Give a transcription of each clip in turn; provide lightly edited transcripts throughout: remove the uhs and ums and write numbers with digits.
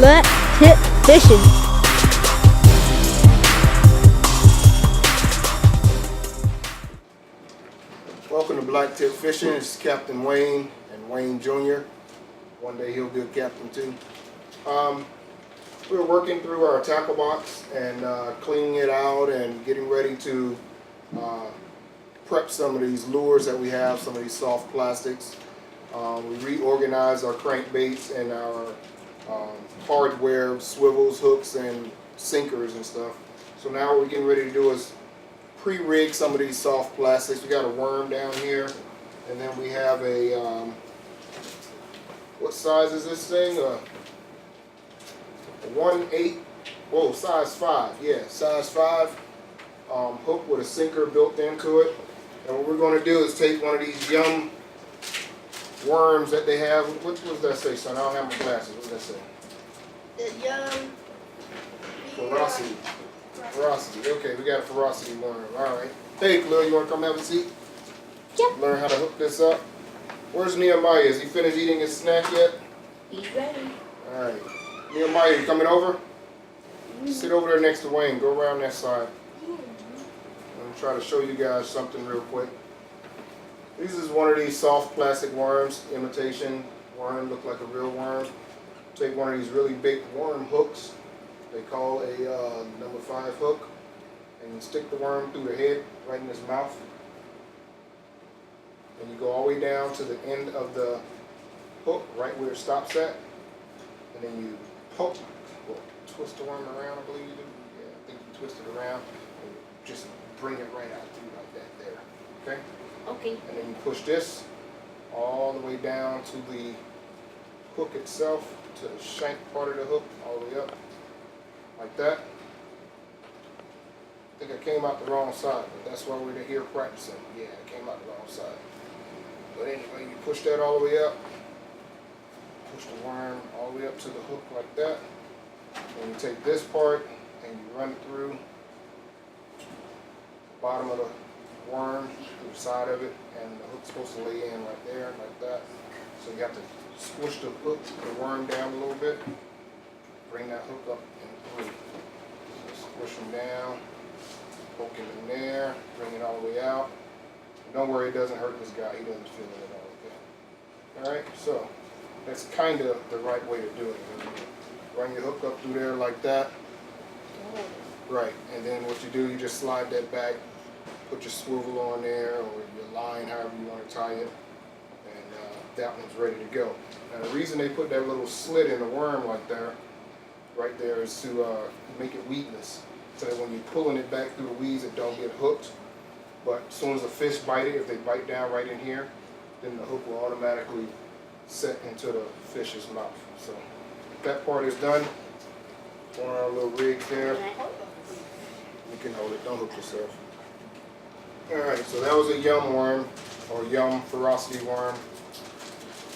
Black Tip Fishing. Welcome to Black Tip Fishing. It's Captain Wayne and Wayne Jr. One day he'll be a captain too. We're working through our tackle box and cleaning it out and getting ready to prep some of these lures that we have, some of these soft plastics. We reorganized our crankbaits and our hardware, swivels, hooks, and sinkers and stuff. So now what we're getting ready to do is pre-rig some of these soft plastics. We got a worm down here, and then we have a, what size is this thing? A 1/8, whoa, size 5, yeah, size 5 hook with a sinker built into it. And what we're going to do is take one of these Yum worms that they have. What does that say, son? I don't have my glasses. What does that say? The Yum. Ferocity. Ferocity. Okay, we got a ferocity worm. Alright. Hey, Khalil, you want to come have a seat? Yep. Learn how to hook this up. Where's Nehemiah? Is he finished eating his snack yet? He's ready. Alright. Nehemiah, you coming over? Sit over there next to Wayne. Go around that side. I'm going to try to show you guys something real quick. This is one of these soft plastic worms, imitation worm, look like a real worm. Take one of these really big worm hooks, they call a number 5 hook, and you stick the worm through the head, right in his mouth. And you go all the way down to the end of the hook, right where it stops at. And then you poke, well, twist the worm around, I believe you do. Yeah, I think you twist it around, and just bring it right out through like that there, okay? Okay. And then you push this all the way down to the hook itself, to the shank part of the hook, all the way up, like that. I think I came out the wrong side, but that's why we're here practicing. Yeah, I came out the wrong side. But anyway, you push that all the way up, push the worm all the way up to the hook like that. And you take this part and you run it through the bottom of the worm, through the side of it, and the hook's supposed to lay in right there, like that. So you have to squish the hook, the worm down a little bit, bring that hook up and through. So squish them down, poke him in there, bring it all the way out. And don't worry, it doesn't hurt this guy, he doesn't feel it at all. Okay. Alright, so that's kind of the right way to do it. Run your hook up through there like that. Right, and then what you do, you just slide that back, put your swivel on there, or your line, however you want to tie it, and that one's ready to go. Now the reason they put that little slit in the worm like that, right there, is to make it weedless, so that when you're pulling it back through the weeds, it don't get hooked. But as soon as the fish bite it, if they bite down right in here, then the hook will automatically set into the fish's mouth. So that part is done. On our little rig there. You can hold it, don't hook yourself. Alright, so that was a Yum worm, or Yum ferocity worm.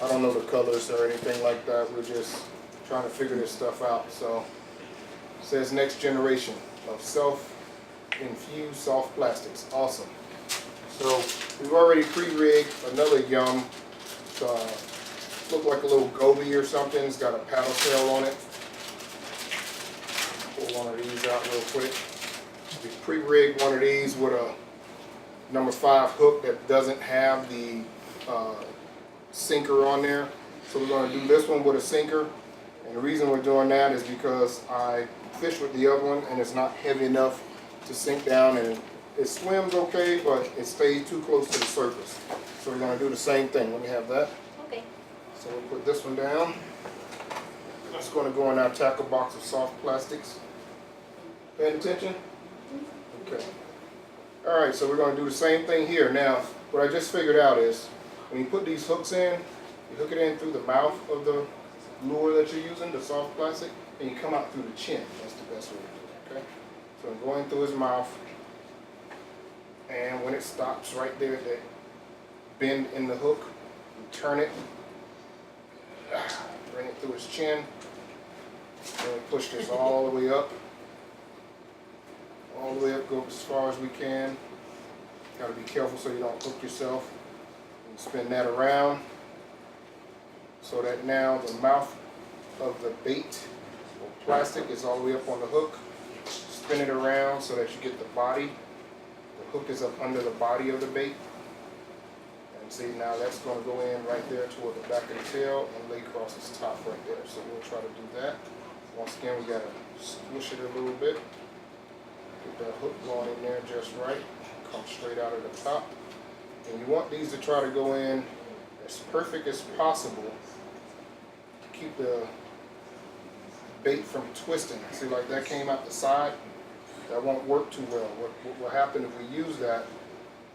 I don't know the colors or anything like that. We're just trying to figure this stuff out. So it says next generation of self-infused soft plastics. Awesome. So we've already pre-rigged another Yum. Look like a little goby or something. It's got a paddle tail on it. Pull one of these out real quick. We pre-rigged one of these with a number 5 hook that doesn't have the sinker on there. So we're going to do this one with a sinker. And the reason we're doing that is because I fished with the other one and it's not heavy enough to sink down, and it swims okay, but it stays too close to the surface. So we're going to do the same thing. Let me have that. Okay. So we'll put this one down. That's going to go in our tackle box of soft plastics. Paying attention? Okay. Alright, so we're going to do the same thing here. Now, what I just figured out is, when you put these hooks in, you hook it in through the mouth of the lure that you're using, the soft plastic, and you come out through the chin. That's the best way to do it, okay? So I'm going through his mouth, and when it stops right there at that bend in the hook, you turn it, bring it through his chin, and we push this all the way up. All the way up, go as far as we can. Got to be careful so you don't hook yourself. And spin that around so that now the mouth of the bait plastic is all the way up on the hook. Spin it around so that you get the body. The hook is up under the body of the bait. And see, now that's going to go in right there toward the back of the tail and lay across its top right there. So we'll try to do that. Once again, we got to squish it a little bit. Get that hook going in there just right. Come straight out of the top. And you want these to try to go in as perfect as possible to keep the bait from twisting. See, like that came out the side. That won't work too well. What will happen if we use that,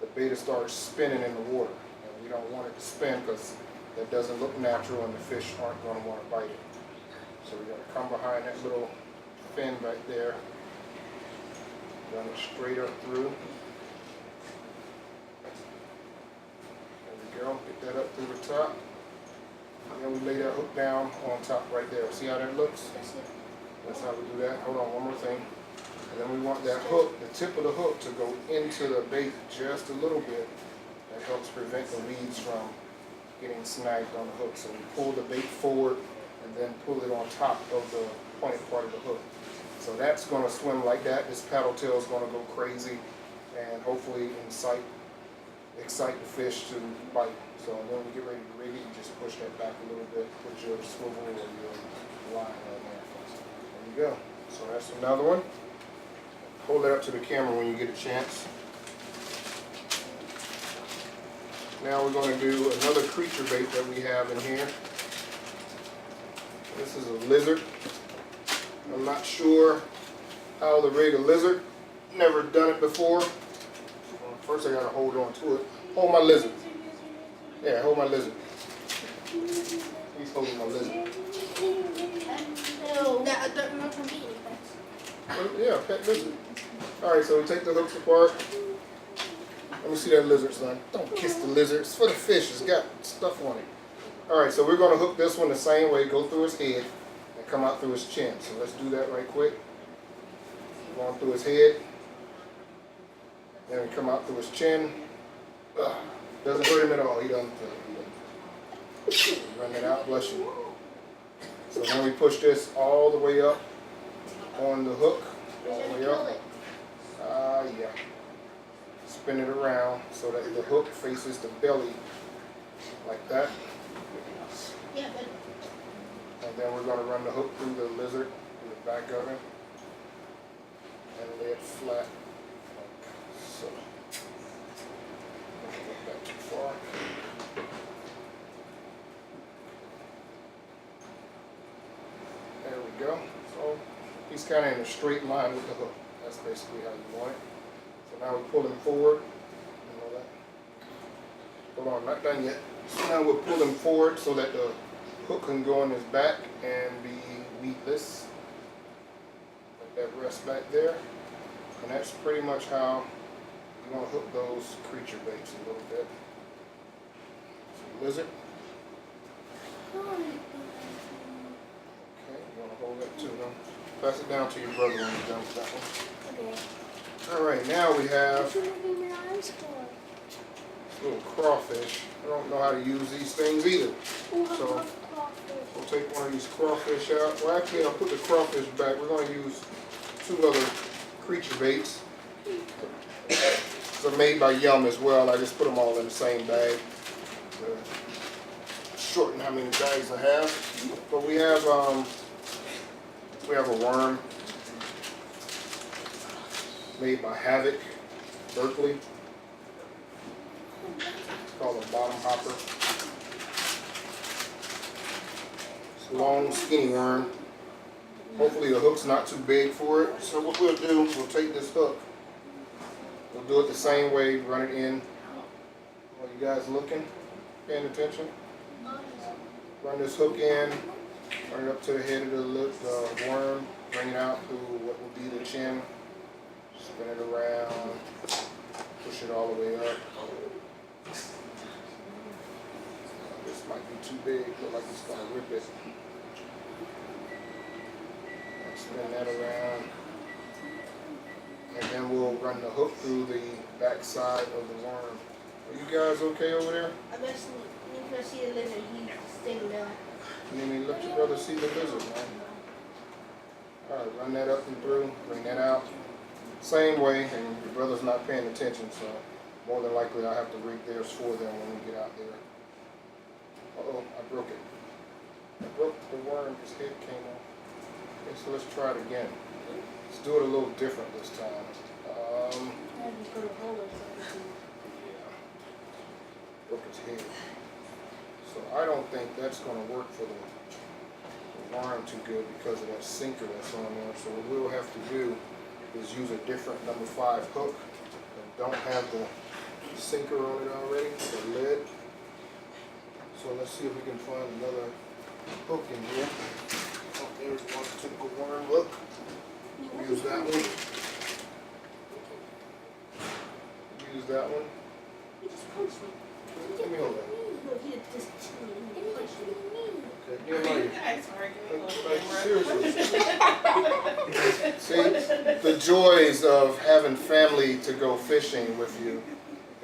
the bait will start spinning in the water. And we don't want it to spin because that doesn't look natural and the fish aren't going to want to bite it. So we're going to come behind that little fin right there. Run it straight up through. There we go. Get that up through the top. And then we lay that hook down on top right there. See how that looks? That's how we do that. Hold on, one more thing. And then we want that hook, the tip of the hook, to go into the bait just a little bit. That helps prevent the weeds from getting snagged on the hook. So we pull the bait forward and then pull it on top of the pointed part of the hook. So that's going to swim like that. This paddle tail is going to go crazy and hopefully excite the fish to bite. So when we get ready to rig it, you just push that back a little bit, put your swivel or your line on there. There you go. So that's another one. Hold it up to the camera when you get a chance. Now we're going to do another creature bait that we have in here. This is a lizard. I'm not sure how to rig a lizard. Never done it before. First I gotta hold on to it. Hold my lizard. Yeah, hold my lizard. He's holding my lizard. No, I don't remember from being pets. Yeah, pet lizard. Alright, so we take the hooks apart. Let me see that lizard, son. Don't kiss the lizard. It's for the fish. It's got stuff on it. Alright, so we're gonna hook this one the same way. Go through his head and come out through his chin. So let's do that right quick. Going through his head. Then we come out through his chin. Doesn't hurt him at all. He doesn't feel it. Run it out, bless you. So then we push this all the way up on the hook. All the way up. Yeah. Spin it around so that the hook faces the belly like that. Yeah, but And then we're going to run the hook through the lizard, through the back of him, and lay it flat. So, don't go back too far. There we go. So he's kind of in a straight line with the hook. That's basically how you want it. So now we pull him forward. You know that. Hold on, not done yet. So now we'll pull him forward so that the hook can go on his back and be weedless. Let that rest back there. And that's pretty much how you want to hook those creature baits a little bit. So lizard. Okay, you want to hold that too, no? Pass it down to your brother when you're done with that one. okay. Alright, now we have What you making your eyes for? little crawfish. I don't know how to use these things either. So we'll take one of these crawfish out. Well, actually, I'll put the crawfish back. We're going to use two other creature baits. They're made by Yum as well. I just put them all in the same bag to shorten how many bags I have. But we have a worm made by Havoc, Berkeley. It's called a bottom hopper. It's a long, skinny worm. Hopefully the hook's not too big for it. So what we'll do, we'll take this hook. We'll do it the same way, run it in. Are you guys looking? Paying attention? Run this hook in, run it up to the head of the worm, bring it out through what will be the chin. Spin it around, push it all the way up. This might be too big, look like it's going to rip it. Spin that around. And then we'll run the hook through the back side of the worm. Are you guys okay over there? I bet you can see the lizard. He's staying down. You need me to let your brother see the lizard, man. Alright, run that up and through, bring that out. Same way, and your brother's not paying attention, so more than likely I'll have to rig theirs for them when we get out there. Uh-oh, I broke it. I broke the worm, his head came off. Okay, so let's try it again. Let's do it a little different this time. Broke his head. So I don't think that's going to work for the worm too good because of that sinker that's on there. So what we'll have to do is use a different number 5 hook that don't have the sinker on it already, the lid. So let's see if we can find another hook in here. Oh, there's one typical worm hook. Use that one. Use that one. He just punched me. Let me hold that. No, he just punched me. Okay, you know, seriously. See, the joys of having family to go fishing with you.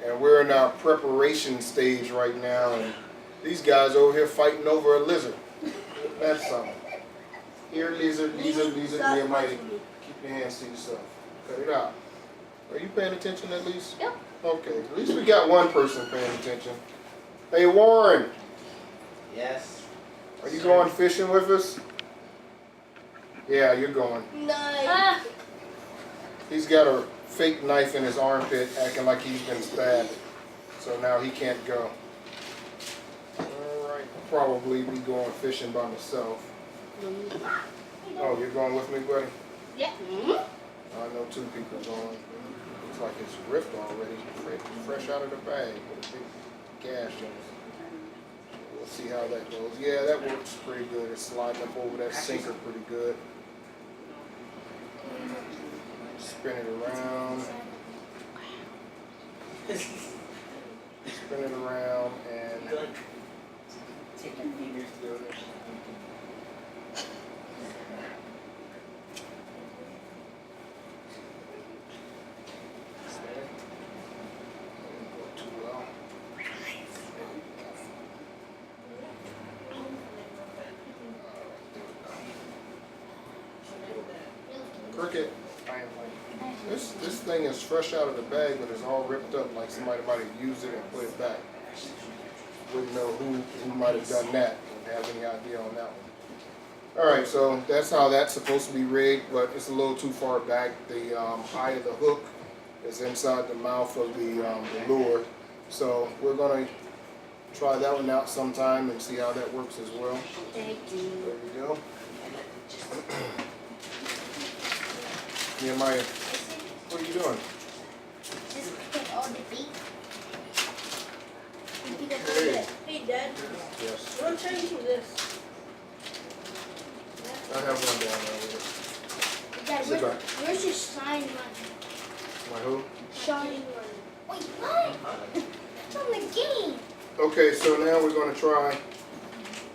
And we're in our preparation stage right now, and these guys over here fighting over a lizard. That's something. Here, lizard, Nehemiah. Keep your hands to yourself. Cut it out. Are you paying attention at least? Yep. Okay, at least we got one person paying attention. Hey, Warren. Yes. Are you going fishing with us? Yeah, you're going. Nice. He's got a fake knife in his armpit acting like he's been stabbed. So now he can't go. Alright, probably be going fishing by myself. Oh, you're going with me, buddy? Yeah. I know 2 people going. Looks like it's ripped already. Fresh out of the bag with a big gash in it. We'll see how that goes. Yeah, that works pretty good. It's sliding up over that sinker pretty good. Spin it around. Spin it around and Take your fingers through it. go too well. Cricket. This thing is fresh out of the bag, but it's all ripped up like somebody might have used it and put it back. Wouldn't know who might have done that. Wouldn't have any idea on that one. Alright, so that's how that's supposed to be rigged, but it's a little too far back. The height of the hook is inside the mouth of the lure. So we're going to try that one out sometime and see how that works as well. Thank you. There we go. Nehemiah, what are you doing? Just pick all the feet. Hey. Hey, Dad. Yes. What I'm trying to do this. I have one down there. Dad, Sit back. where's your shine one? My who? Shine one. Wait, what? It's on the game. Okay, so now we're going to try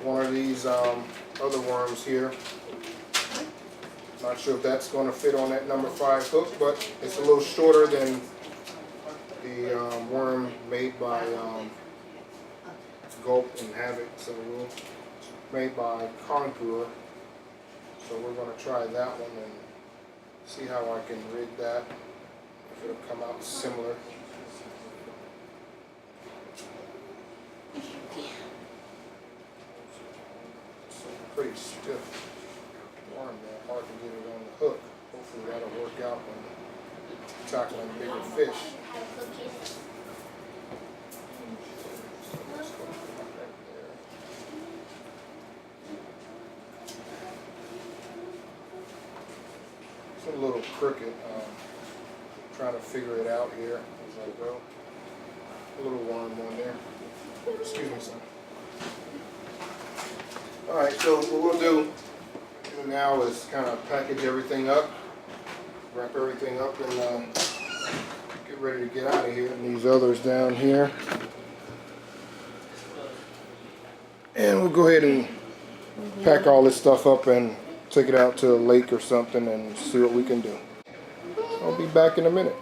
one of these other worms here. Not sure if that's going to fit on that number 5 hook, but it's a little shorter than the worm made by Gulp and Havoc, so made by Conqueror. So we're going to try that one and see how I can rig that, if it'll come out similar. It's pretty stiff worm there, hard to get it on the hook. Hopefully that'll work out when tackling bigger fish. It's a little crooked. Trying to figure it out here as I go. A little worm on there. Excuse me, son. Alright, so what we'll do now is kind of package everything up, wrap everything up, and get ready to get out of here. And these others down here. And we'll go ahead and pack all this stuff up and take it out to a lake or something and see what we can do. I'll be back in a minute.